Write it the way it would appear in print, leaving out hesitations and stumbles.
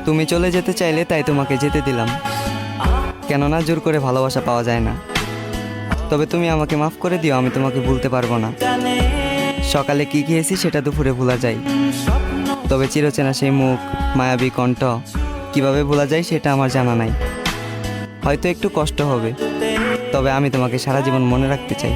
তুমি চলে যেতে চাইলে তাই তোমাকে যেতে দিলাম, কেননা জোর করে ভালোবাসা পাওয়া যায় না। তবে তুমি আমাকে মাফ করে দিও, আমি তোমাকে ভুলতে পারবো না। সকালে কি খেয়েছি সেটা দুপুরে ভোলা যায়, তবে চিরচেনা সেই মুখ, মায়াবী কণ্ঠ কিভাবে ভোলা যায় সেটা আমার জানা নাই। হয়তো একটু কষ্ট হবে, তবে আমি তোমাকে সারা জীবন মনে রাখতে চাই।